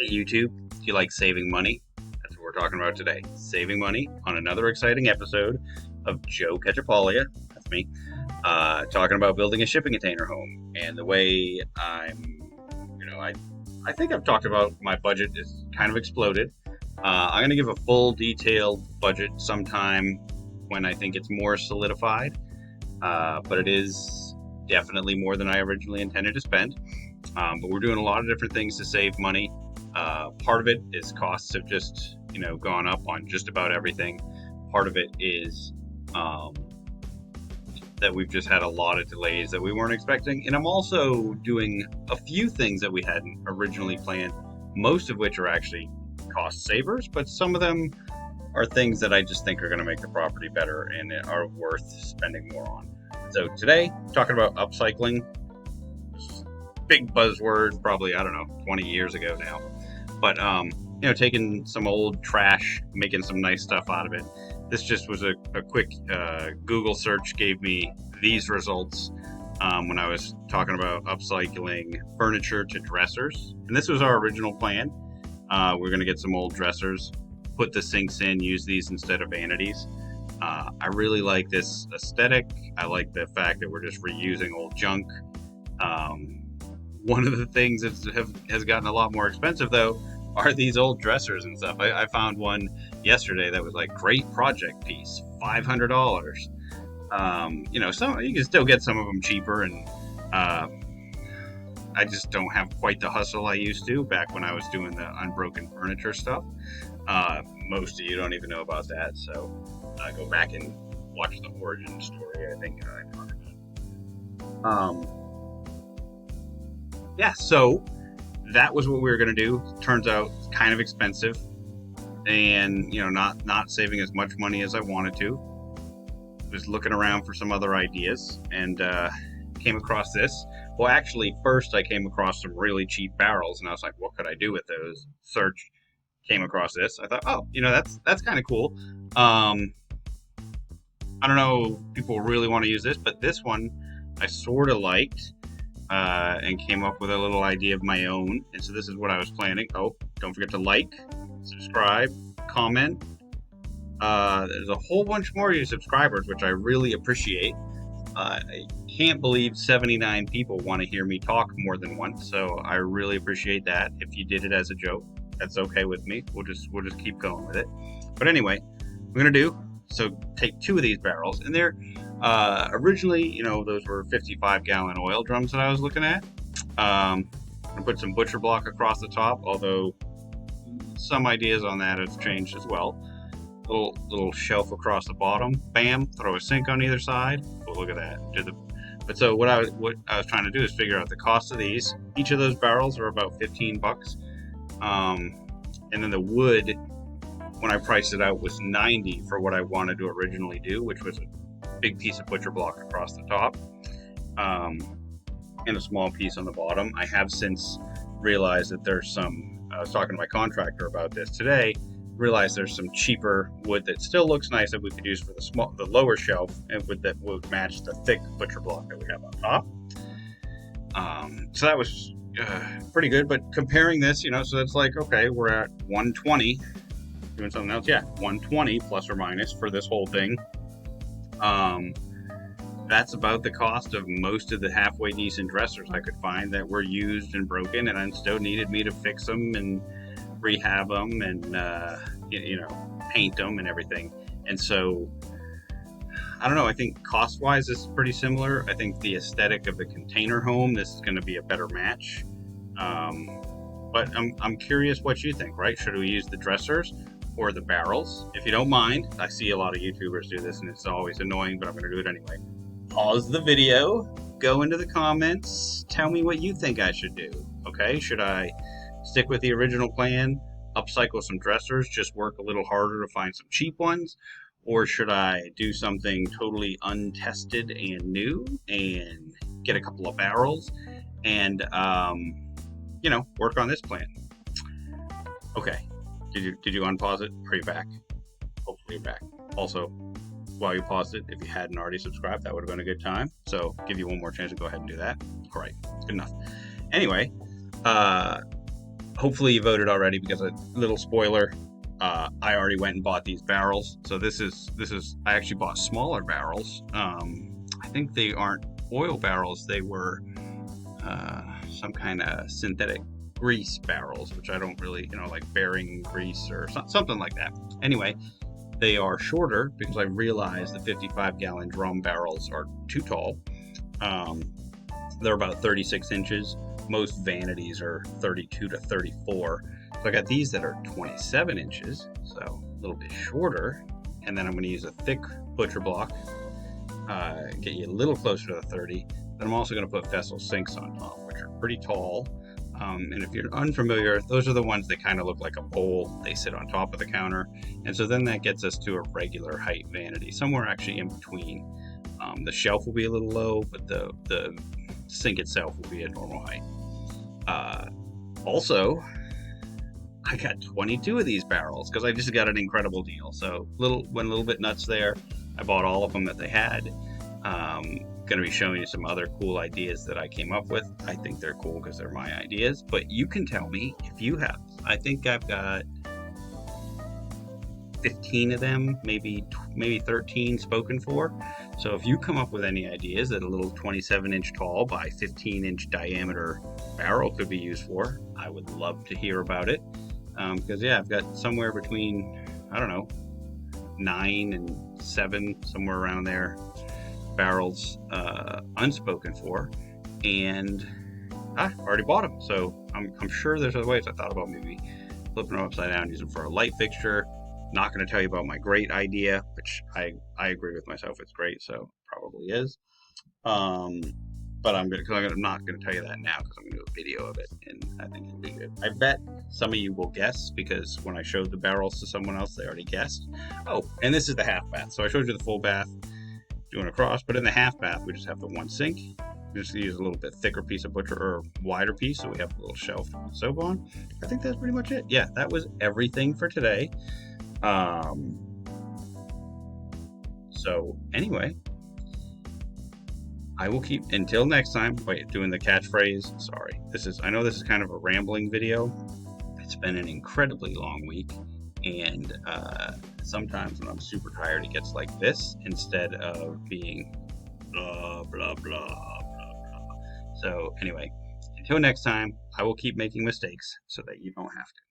Hey YouTube, do you like saving money? That's what we're talking about today. Saving money on another exciting episode of Joe Ketchapalia, that's me, talking about building a shipping container home. And the way I think I've talked about my budget is kind of exploded. I'm going to give a full detailed budget sometime when I think it's more solidified, but it is definitely more than I originally intended to spend. But we're doing a lot of different things to save money. Part of it is costs have just, gone up on just about everything. Part of it is that we've just had a lot of delays that we weren't expecting. And I'm also doing a few things that we hadn't originally planned, most of which are actually cost savers, but some of them are things that I just think are going to make the property better and are worth spending more on. So today, talking about upcycling. Big buzzword, probably, 20 years ago now. But, taking some old trash, making some nice stuff out of it. This just was a quick Google search gave me these results when I was talking about upcycling furniture to dressers. And this was our original plan. We're going to get some old dressers, put the sinks in, use these instead of vanities. I really like this aesthetic. I like the fact that we're just reusing old junk. One of the things that has gotten a lot more expensive, though, are these old dressers and stuff. I found one yesterday that was like great project piece, $500. Some you can still get some of them cheaper, and I just don't have quite the hustle I used to back when I was doing the unbroken furniture stuff. Most of you don't even know about that, so go back and watch the origin story. I think I talked about. So that was what we were going to do. Turns out kind of expensive, and not saving as much money as I wanted to. Was looking around for some other ideas and came across this. Well, actually, first I came across some really cheap barrels, and I was like, what could I do with those? Search, came across this. I thought, that's kind of cool. I don't know if people really want to use this, but this one I sort of liked. And came up with a little idea of my own. And so this is what I was planning. Oh, don't forget to like, subscribe, comment. There's a whole bunch more of you subscribers, which I really appreciate. I can't believe 79 people want to hear me talk more than once, so I really appreciate that. If you did it as a joke, that's okay with me. We'll just keep going with it. But anyway, we're gonna take two of these barrels, and they're originally, those were 55-gallon oil drums that I was looking at. I put some butcher block across the top, although some ideas on that have changed as well. Little shelf across the bottom. Bam! Throw a sink on either side. Oh, look at that. But so what I was trying to do is figure out the cost of these. Each of those barrels are about $15. And then the wood, when I priced it out, was $90 for what I wanted to originally do, which was a big piece of butcher block across the top, and a small piece on the bottom. I have since realized that there's I was talking to my contractor about this today, realized there's some cheaper wood that still looks nice that we could use for the lower shelf, and that would match the thick butcher block that we have on top. So that was pretty good, but comparing this, so it's like, okay, we're at $120, doing something else, $120 plus or minus for this whole thing. That's about the cost of most of the halfway decent dressers I could find that were used and broken, and then still needed me to fix them and rehab them and paint them and everything. And so I don't know, I think cost wise this is pretty similar. I think the aesthetic of the container home, this is going to be a better match. But I'm curious what you think, right? Should we use the dressers or the barrels? If you don't mind, I see a lot of YouTubers do this and it's always annoying, but I'm going to do it anyway. Pause the video, go into the comments, tell me what you think I should do. Okay, should I stick with the original plan, upcycle some dressers, just work a little harder to find some cheap ones? Or should I do something totally untested and new and get a couple of barrels and, work on this plan? Okay. Did you unpause it? Are you back? Hopefully you're back. Also, while you paused it, if you hadn't already subscribed, that would have been a good time. So give you one more chance to go ahead and do that. All right, good enough. Anyway, hopefully you voted already, because a little spoiler, I already went and bought these barrels. So this is I actually bought smaller barrels. I think they aren't oil barrels. They were some kind of synthetic grease barrels, which I don't really, like bearing grease or something like that. Anyway, they are shorter because I realized the 55-gallon drum barrels are too tall. They're about 36 inches. Most vanities are 32 to 34. So I got these that are 27 inches, so a little bit shorter. And then I'm going to use a thick butcher block, get you a little closer to the 30. Then I'm also going to put vessel sinks on top, which are pretty tall. And if you're unfamiliar, those are the ones that kind of look like a bowl. They sit on top of the counter. And so then that gets us to a regular height vanity, somewhere actually in between. The shelf will be a little low, but the sink itself will be at normal height. Also, I got 22 of these barrels because I just got an incredible deal. So went a little bit nuts there. I bought all of them that they had. Going to be showing you some other cool ideas that I came up with. I think they're cool because they're my ideas, but you can tell me if you have. I think I've got 15 of them, maybe 13 spoken for. So if you come up with any ideas that a little 27-inch tall by 15-inch diameter barrel could be used for, I would love to hear about it. Because I've got somewhere between, I don't know, 9 and 7, somewhere around there, barrels unspoken for, and I already bought them. So I'm sure there's other ways. I thought about maybe flipping them upside down, using them for a light fixture. Not going to tell you about my great idea, which I agree with myself, it's great, so probably is. But I'm not going to tell you that now because I'm going to do a video of it, and I think it'll be good. I bet some of you will guess, because when I showed the barrels to someone else, they already guessed. Oh, and this is the half bath. So I showed you the full bath doing a cross, but in the half bath, we just have the one sink. We just use a little bit thicker piece of butcher, or wider piece, so we have a little shelf to put soap on. I think that's pretty much it. Yeah, that was everything for today. So anyway, I will keep until next time. Wait, doing the catchphrase. Sorry, I know this is kind of a rambling video. It's been an incredibly long week, and sometimes when I'm super tired, it gets like this instead of being blah blah blah blah blah. So anyway, until next time, I will keep making mistakes so that you don't have to.